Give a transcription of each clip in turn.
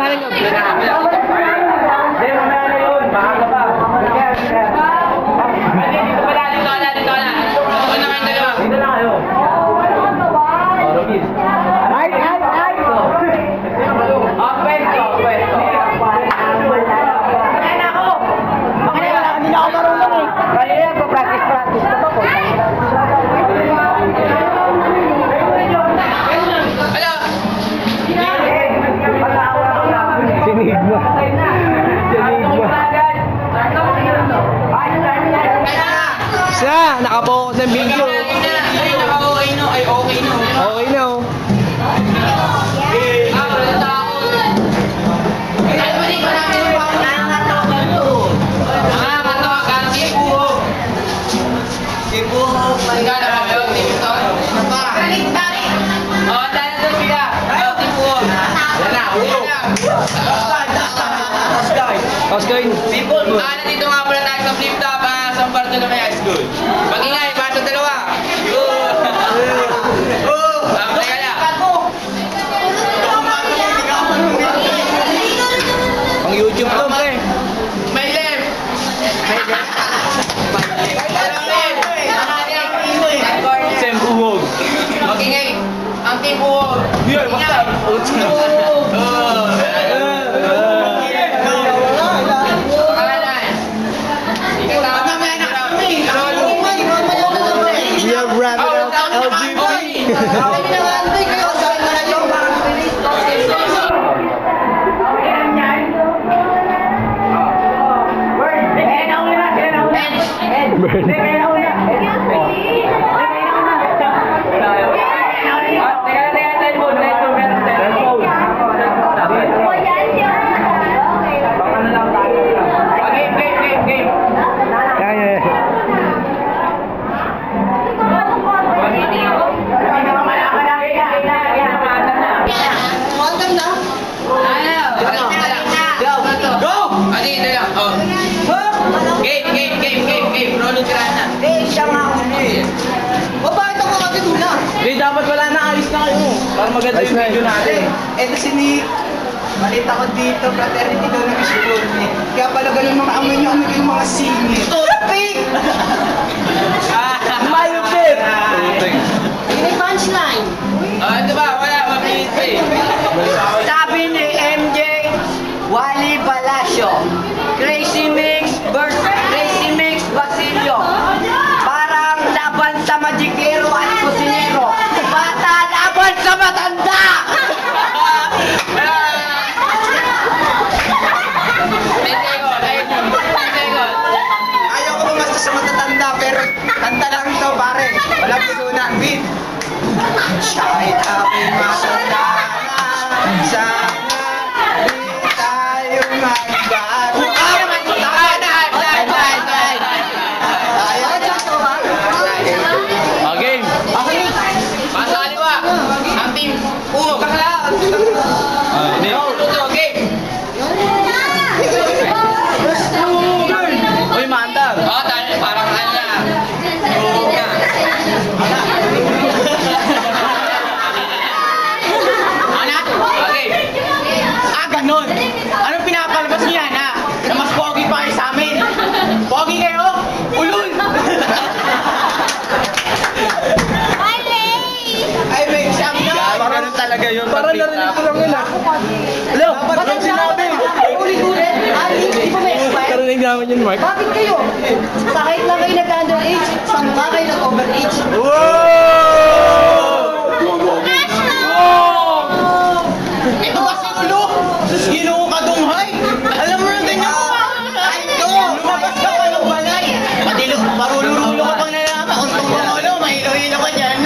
na yun. Siya, nakapokus ng video. Okay no. Okay na oh. People, nandito nga pala tayo sa flip top sa Bartolome High School. Mag-ingay, basta dalawa. Teka lang. Pang YouTube to, pre. May left. Sem Buhog. Mag-ingay. Ang team Buhog. Yun, basta. Dapat wala na, alis na kayo. Para maganda yung video natin. Eto si Nick. Balita ko dito, fraternity daw ng school. Kaya pala ganun mga amoy niyo, amoy yung mga singit. Tupik! Mayupit! May punchline. Ito ba? Wala, mabilis eh. Sabi ni MJ, Wally Palacio, Crazy Mix Basilio. Parang laban sa magikero at kusinero. Bata laban sa matanda! Ayaw ko bumasta sa matatanda, pero kanta lang ito, pare. Walang pusunan, beat. Kahit ako'y matanda na, sana di tayo magbago. Game. Pasa kaliwa. Ang team Buhog. Game. Uy, maandar. Tayo parang ano na. Buhog na. Okay. Ganon. Anong pinapalabas niya na? Na mas pogi pa kayo sa amin. Pogi kayo? Ulul! Ay, may siyang na. Parang talaga yun. Parang narinig ko lang yun ah. Hello, ba't yung sinabi? Ulit-ulit. Hindi pa may expire. Narinig namin yun, Mark. Bakit kayo? Kahit lang kayo nag-underage, sangka kayo nag-overage. Ito kasi ulo! Ginoo ka dunghay! Alam mo rin niya! Ito! Lumabas ka pa ng balay! Patilo, parulo-rulo ka pang nalaman. Untong mo ulo, mahilo-hilo ka dyan.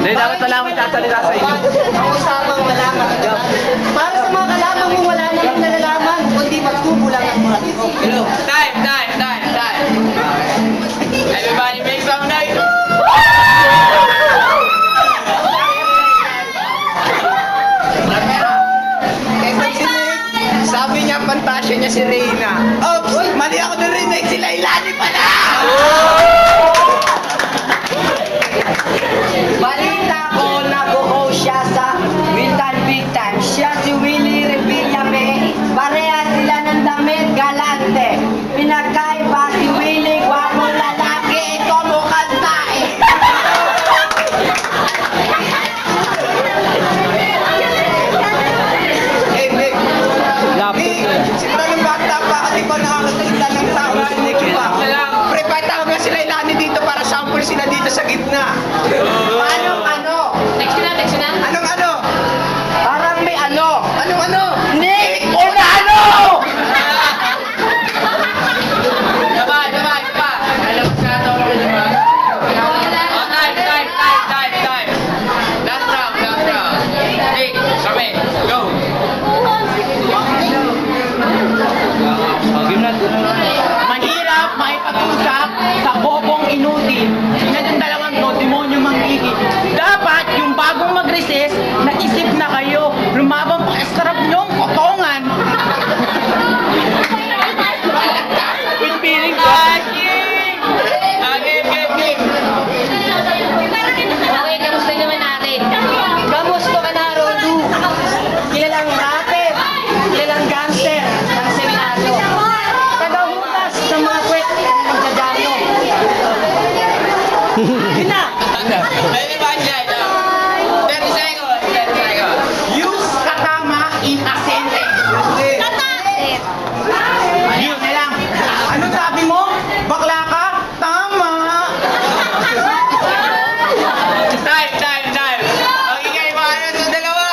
Hindi, dapat wala akong tasalita sa inyo. Ang usapang malaman. Para sa mga kalamang mo, wala namang nalalaman, kundi magtubo lang ang moratiko. Time. Everybody make some noise. Sabi niya, pantasya niya si Reyna. Oops! Mali ako ng remake, si Lailani pala! Balita ko, nag-o-host siya sa Big Time. Siya si Anong ano? Nick Onano! Sabay. Alam mo sa ito ako rin ba? Oh, time. Last round. Nick, kami. Go. Mahirap makipag-usap sa bobong inutil. Sina yung dalawang to, demonyo manggigit. Dapat yung bagong mag-recess, naisip na kayo. Lumabang pa sarap nyong kotongan. With feelings. Game. Okay, kamusta naman natin? Kamusta ka na, Rodu? Kilalang rapper, kilalang gangster ng Senado. Tagahutas ng mga kwet ng magdadano. Yun na! Ready ba dyan? 30 seconds. Use katama in a sentence. Ayun na lang. Ano sabi mo? Bakla ka? Tama. Time. Okay, kayo paano sa dalawa?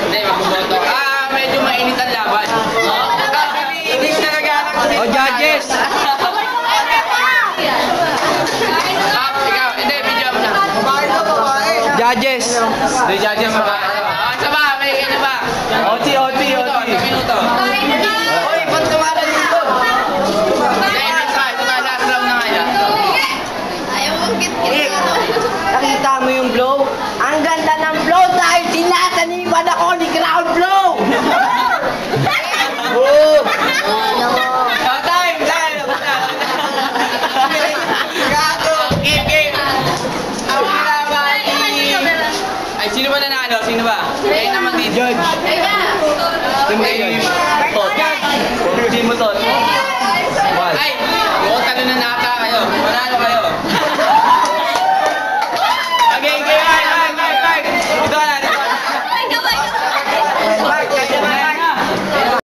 Hindi, magboboto. Medyo mainit ang laban. Inis na naghanap ko dito. Oh, judges. Ikaw. Hindi, video mo na. Judges. Hindi, judge mo ba? Saba, may kanya ba? Oti. Sa minuto. Hoy, ba't tumalan dito? Hindi, saba, last round na nga. Nakita mo yung blow? Ang ganda ng blow dahil tinataniman ako ni Ground Blow! Time. Gato. Game. Ang hirapan. Ay, sino ba nanalo? Sino ba? Kayo naman dito. Judge. Team mo to. Ay, mukhang talo na naka kayo. Manalo kayo.